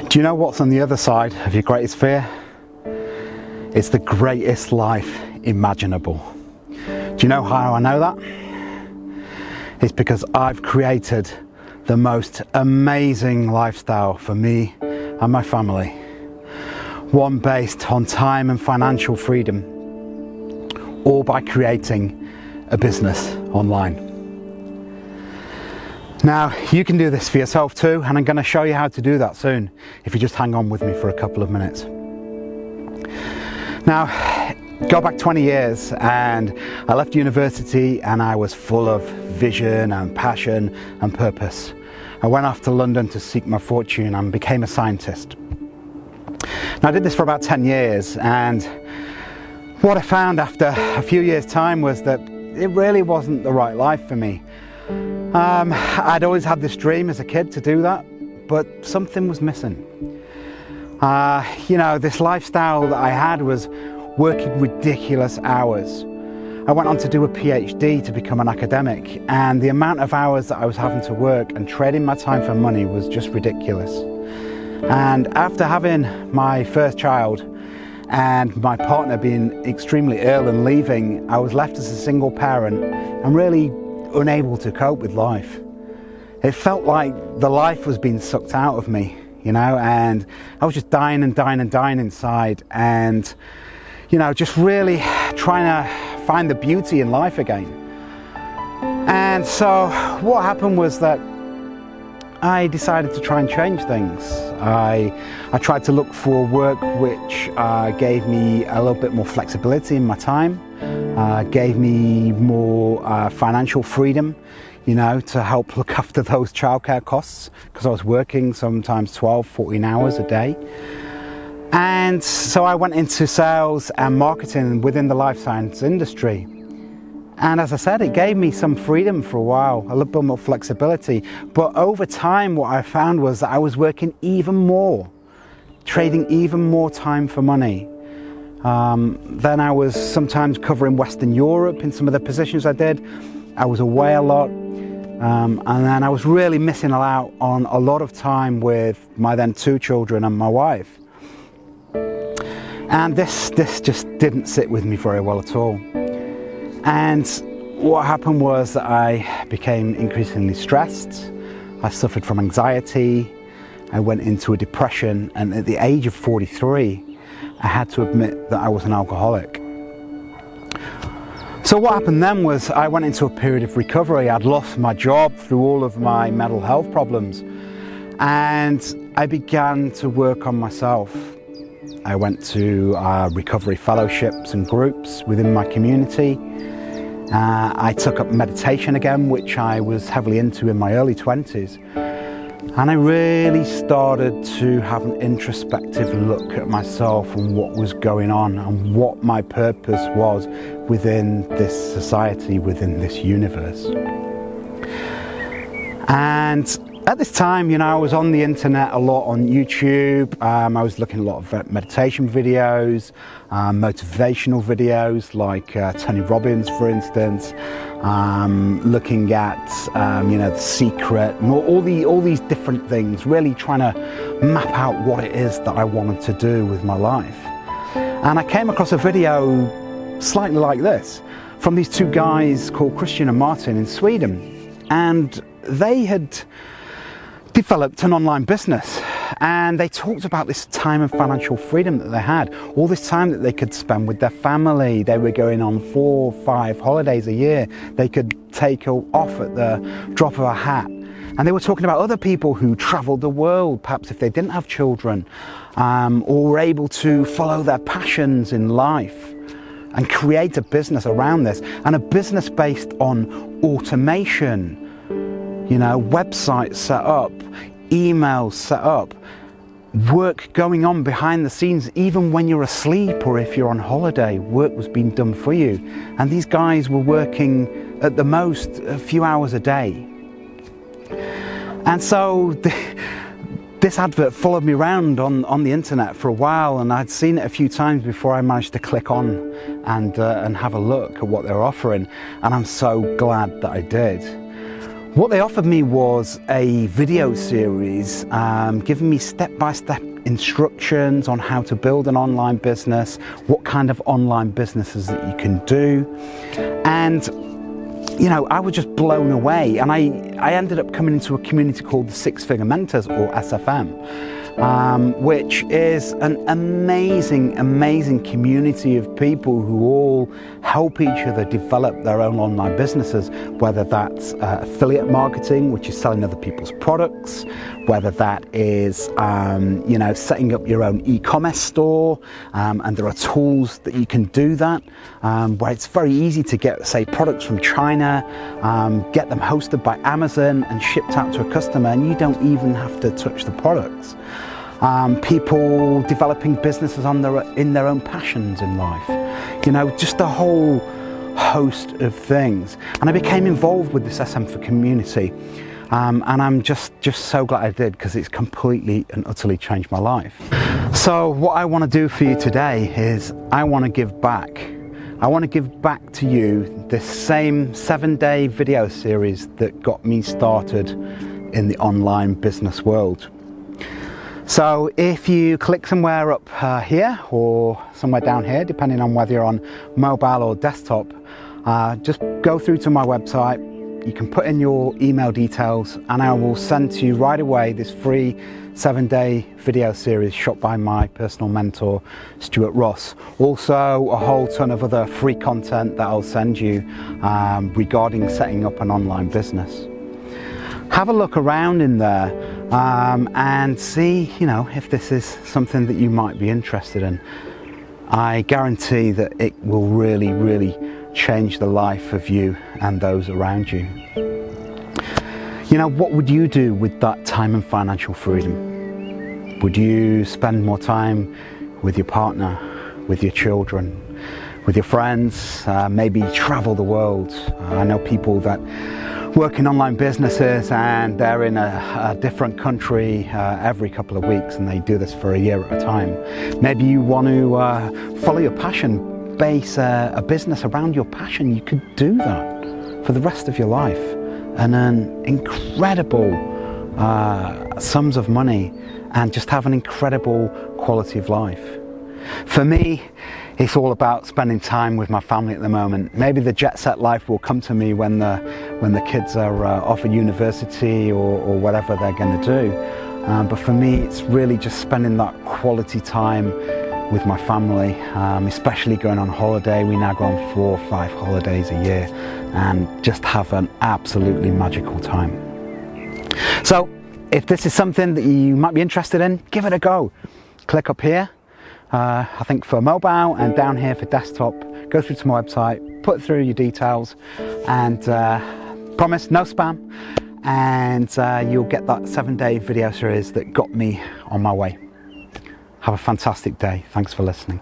Do you know what's on the other side of your greatest fear? It's the greatest life imaginable. Do you know how I know that? It's because I've created the most amazing lifestyle for me and my family. One based on time and financial freedom, all by creating a business online. Now, you can do this for yourself too, and I'm going to show you how to do that soon, if you just hang on with me for a couple of minutes. Now, go back 20 years and I left university and I was full of vision and passion and purpose. I went off to London to seek my fortune and became a scientist. Now, I did this for about 10 years, and what I found after a few years' time was that it really wasn't the right life for me. I'd always had this dream as a kid to do that, but something was missing. This lifestyle that I had was working ridiculous hours. I went on to do a PhD to become an academic, and the amount of hours that I was having to work and trading my time for money was just ridiculous. And after having my first child and my partner being extremely ill and leaving, I was left as a single parent and really unable to cope with life. It felt like the life was being sucked out of me, and I was just dying and dying and dying inside, and just really trying to find the beauty in life again. And so what happened was that I decided to try and change things. I tried to look for work which gave me a little bit more flexibility in my time, gave me more financial freedom, to help look after those childcare costs, because I was working sometimes 12, 14 hours a day. And so I went into sales and marketing within the life science industry. And as I said, it gave me some freedom for a while, a little bit more flexibility. But over time, what I found was that I was working even more, trading even more time for money. Then I was sometimes covering Western Europe in some of the positions I did. I was away a lot. And then I was really missing out on a lot of time with my then 2 children and my wife. And this just didn't sit with me very well at all. And what happened was that I became increasingly stressed. I suffered from anxiety. I went into a depression, and at the age of 43, I had to admit that I was an alcoholic. So what happened then was I went into a period of recovery. I'd lost my job through all of my mental health problems, and I began to work on myself. I went to recovery fellowships and groups within my community. I took up meditation again, which I was heavily into in my early 20s. And I really started to have an introspective look at myself and what was going on and what my purpose was within this society, within this universe. And at this time, I was on the internet a lot on YouTube. I was looking at a lot of meditation videos, motivational videos like Tony Robbins, for instance, looking at The Secret, all these different things, really trying to map out what it is that I wanted to do with my life. And I came across a video slightly like this from these 2 guys called Christian and Martin in Sweden, and they had developed an online business, and they talked about this time and financial freedom that they had, all this time that they could spend with their family. They were going on 4 or 5 holidays a year. They could take off at the drop of a hat. And they were talking about other people who traveled the world, perhaps if they didn't have children, or were able to follow their passions in life and create a business around this, and a business based on automation. Websites set up, emails set up, work going on behind the scenes. Even when you're asleep or if you're on holiday, work was being done for you. And these guys were working at the most a few hours a day. And so this advert followed me around on the internet for a while, and I'd seen it a few times before I managed to click on and have a look at what they were offering. And I'm so glad that I did. What they offered me was a video series giving me step-by-step instructions on how to build an online business, what kind of online businesses that you can do. And you know, I was just blown away, and I ended up coming into a community called the Six Figure Mentors, or SFM, which is an amazing community of people who all help each other develop their own online businesses, whether that's affiliate marketing, which is selling other people's products, whether that is you know, setting up your own e-commerce store, and there are tools that you can do that, where it's very easy to get, say, products from China, get them hosted by Amazon and shipped out to a customer, and you don't even have to touch the products. People developing businesses in their own passions in life, you know, just a whole host of things. And I became involved with this SM for community, and I'm just so glad I did, because it's completely and utterly changed my life. So what I want to do for you today is I want to give back. I want to give back to you this same 7-day video series that got me started in the online business world. So if you click somewhere up here or somewhere down here, depending on whether you're on mobile or desktop, just go through to my website. You can put in your email details, and I will send to you right away this free 7-day video series shot by my personal mentor, Stuart Ross. Also a whole ton of other free content that I'll send you regarding setting up an online business. Have a look around in there and see, you know, if this is something that you might be interested in. I guarantee that it will really change the life of you and those around you. You know, what would you do with that time and financial freedom? Would you spend more time with your partner, with your children, with your friends, maybe travel the world? I know people that work in online businesses and they're in a different country every couple of weeks, and they do this for a year at a time. Maybe you want to follow your passion, base a business around your passion. You could do that for the rest of your life and earn incredible sums of money and just have an incredible quality of life. For me, it's all about spending time with my family at the moment. Maybe the jet set life will come to me when the kids are off at university or whatever they're going to do. But for me, it's really just spending that quality time with my family, especially going on holiday. We now go on 4 or 5 holidays a year and just have an absolutely magical time. So if this is something that you might be interested in, give it a go. Click up here. I think for mobile, and down here for desktop. Go through to my website, put through your details, and promise no spam, and you'll get that 7-day video series that got me on my way. Have a fantastic day. Thanks for listening.